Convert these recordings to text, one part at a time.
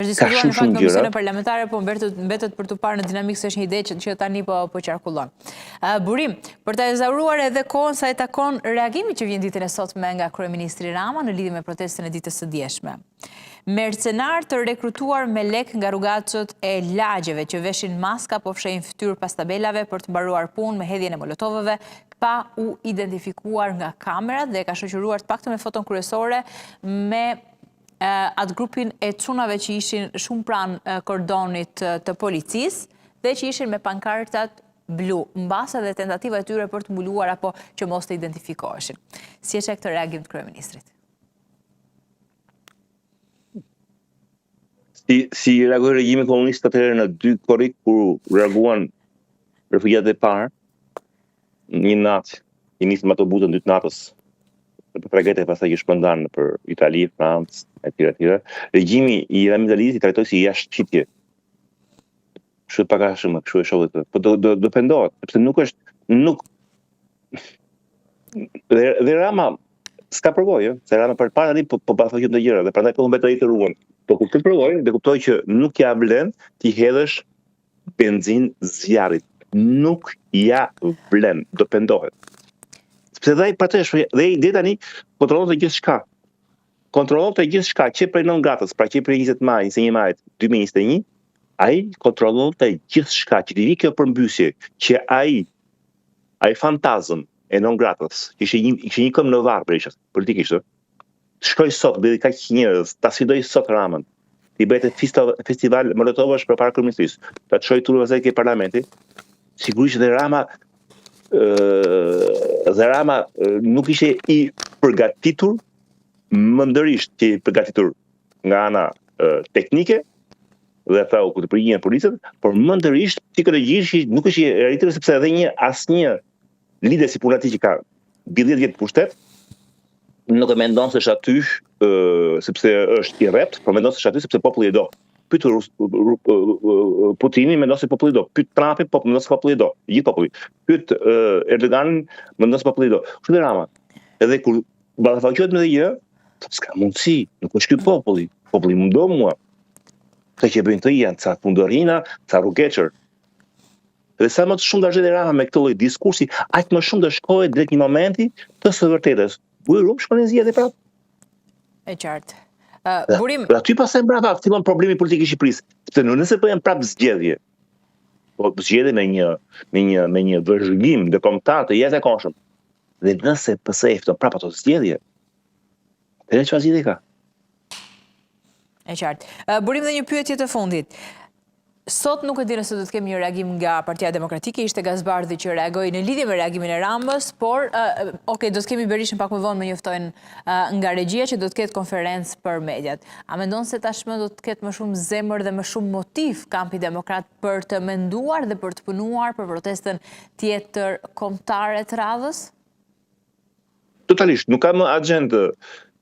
diskutuar në fakt komisione parlamentare, po mbetet për të parë në dinamikë se është një ide që tani po qarkullon. Burim, për të ezauruar edhe kohën sa e takon reagimi që vjen ditën e sotme nga kryeministri Rama në lidhje me protestën e ditës së djeshme. Mercenar të rekrutuar me lek nga rrugacët e lagjeve që veshin maska po fshehin fytyrë pas tabelave për të mbaruar punë me hedhjen e molotovëve pa u identifikuar nga kamerat dhe ka shoqëruar të paktën me foton kryesore me atë grupin e çunave që ishin shumë pranë kordonit të policisë dhe që ishin me pankartat blu, mbas edhe tentativa e tyre për të mbuluar apo që mos të identifikoheshin. Si është këtë reagim të kryeministrit? Si reagoi regjimi komunist atëherë në 2 korrik kur reaguan refugjatët e parë, një natë, i nisën me autobusën 2 natës, për tregete pastaj që shpërndan për Itali, Francë, etj. Regjimi i Ramit Alisit i trajtoi si jashtëqitje. Kështu pak a shumë, kështu e shohë këtë. Po do pendohet, sepse nuk dhe Rama s'ka përvojë, se Rama përpara tani po bashkëqyrton të gjëra dhe prandaj po humbet ai të rrugën. Po kur të provoj, dhe kuptoj që nuk ja vlen ti hedhësh benzin zjarrit. Nuk ja vlen, do pendohet. Sepse dhe ai patesh, dhe ai deri tani kontrollon gjithçka. Kontrollon gjithçka që prej 9 gratës, pra që prej 20 maj, 21 majit 2021, ai kontrollon gjithçka që i vi kjo përmbysje, që ai fantazm e 9 gratës, që ishte një këmbë në varr për ishte politikisht. Shkoj sot, bëri kaq njerëz, ta sfidoj sot Ramën. I bëhet festival molotovësh përpara kryeministrisë. Ta çoj turpë ke parlamenti. Sigurisht dhe Rama nuk ishte i përgatitur mëndërisht që i përgatitur nga ana teknike dhe thau ku të përgjigjen policët, por mëndërisht psikologjisht nuk është i realitur sepse edhe asnjë lider si punati që ka 10 vjet pushtet nuk e mendon se është aty sepse është i rrept, por mendon se është aty sepse populli e do. Pyet Putini, mendon se populli do. Pyet Trumpi, po mendon se populli do. Gjithë populli. Pyet Erdogan, mendon se populli do. Kështu dhe Rama. Edhe kur ballafaqohet me gjë, s'ka mundësi, nuk është ky populli. Populli më do mua. Këto që bëjnë të janë ca fundorina, ca rrugeçër. Dhe sa më të shumë dashje Rama me këtë lloj diskursi, aq më shumë do shkojë drejt një momenti të së vërtetës. Burim shkon në zgjedhje prapë. E qartë. Burim. Dhe aty pastaj brava fillon problemi politik i Shqipërisë, sepse nëse bëhen prapë zgjedhje, po zgjedhje me një vëzhgim ndërkombëtar të jashtëzakonshëm. Dhe nëse PS fton prapë ato zgjedhje, edhe çfarë zgjidhje ka? E qartë. Burim dhe një pyetje të fundit. Sot nuk e di nëse do të kemi një reagim nga Partia Demokratike, ishte Gazbardhi që reagoi në lidhje me reagimin e Ramës, por do të kemi Berishën pak më vonë, më njoftojnë nga regjia që do të ketë konferencë për mediat. A mendon se tashmë do të ketë më shumë zemër dhe më shumë motiv kampi demokrat për të menduar dhe për të punuar për protestën tjetër kombëtare të radhës? Totalisht, nuk ka më agjendë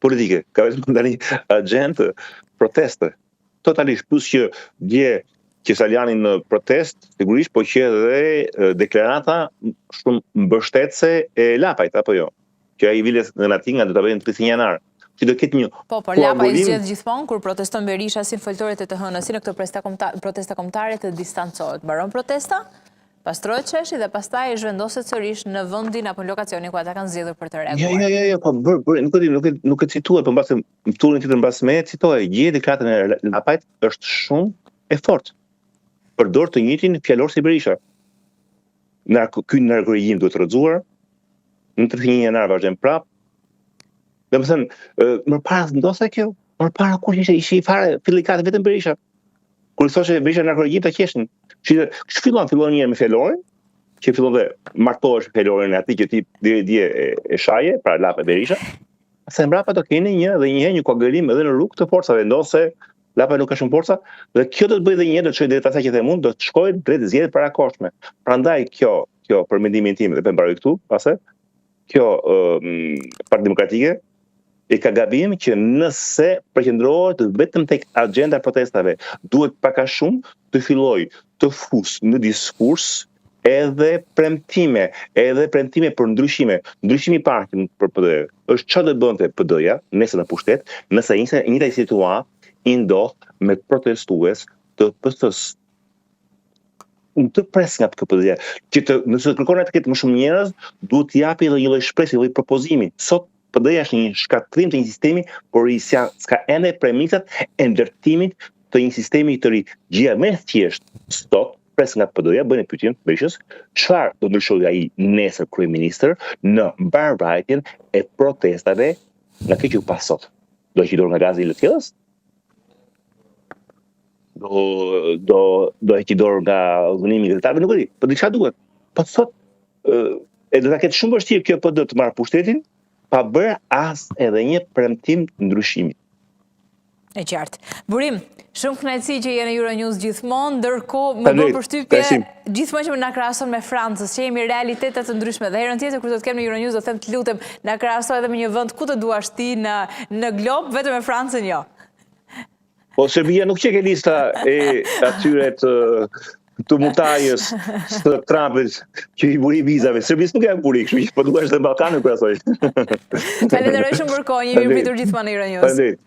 politike, ka vetëm tani agjendë proteste. Totalisht, plus që dje që Saliani në protest, sigurisht, po që edhe deklarata shumë mbështetëse e Lapajt, apo jo? Që ai viles në Natinga do ta bëjnë 30 janar. Që do ketë një Po, Lapaj zgjedh gjithmonë kur proteston Berisha si foltoret e të hënës, si në këto protesta kombëtare të distancohet. Mbaron protesta, pastrohet çeshi dhe pastaj zhvendoset sërish në vendin apo lokacionin ku ata kanë zgjedhur për të reaguar. Jo, po nuk e cituaj, po mbas në turin tjetër mbas me citoj, gjë deklaratën e Lapajt është shumë e fortë. Përdor të njëjtin fjalor si Berisha. Ky narkoregjim duhet rrëzuar. Në 31 janar vazhdojmë prapë. Domethënë, më para ndosej kjo, më para kur ishte i fare fillikat vetëm Berisha. Kur thoshte Berisha narkoregjim ta qeshin. Kështu fillon një me fjalorin, që fillon dhe martohesh me fjalorin e atij që ti dje e shaje, pra Lapaj Berisha. Se mbrapa do keni një koagëlim edhe në rrugë të forcave, ndonse Lapaj nuk ka shumë forca, dhe kjo do të bëjë edhe një herë, do të shkojë drejt asaj që them unë, do të shkojë drejt zgjedhjeve parakohshme. Prandaj kjo për mendimin tim dhe për mbaroj këtu, pastaj kjo Partia Demokratike e ka gabim që nëse përqendrohet vetëm tek agjenda e protestave, duhet pak a shumë të fillojë të fusë në diskurs edhe premtime për ndryshime. Ndryshimi i parë për PD është çfarë do bënte PD-ja nëse në pushtet, nëse njëta situatë i ndodh me protestues të PS-s. Unë të pres nga KPD-ja, që nëse kërkon të ketë më shumë njerëz, duhet t'i japi edhe një lloj shpresë, një lloj propozimi. Sot PD-ja është një shkatërrim të një sistemi, por s'ka ende premisat e ndërtimit të një sistemi të ri. Gjëja më e thjeshtë sot pres nga PD-ja, bën e pyetjen Berishës, çfarë do ndryshojë ai nesër kryeministër në mbarvajtjen e protestave nga kjo që pas sot. Do heqë dorë nga gazi i Lëtjellës? Do heqë dorë nga dhunimi i kryetarëve, nuk e di, po diçka duhet. Po sot e do ta ketë shumë vështirë kjo PD të marrë pushtetin pa bërë as edhe një premtim ndryshimi. E qartë. Burim, shumë kënaqësi që je në Euronews gjithmonë, ndërkohë më bën përshtypje gjithmonë që na krahason me Francën, që jemi realitete të ndryshme. Dhe herën tjetër kur do të kem në Euronews do them të lutem na krahasoj edhe me një vend ku të duash ti në glob, vetëm me Francën jo. Po Serbia nuk që ke lista e atyre të mutajës së Trumpit që i buri vizave. Serbisë nuk e buri, kështu që po duash të Ballkanin krahasoj. Falenderoj shumë për kohën, jemi pritur gjithmonë në Euronews.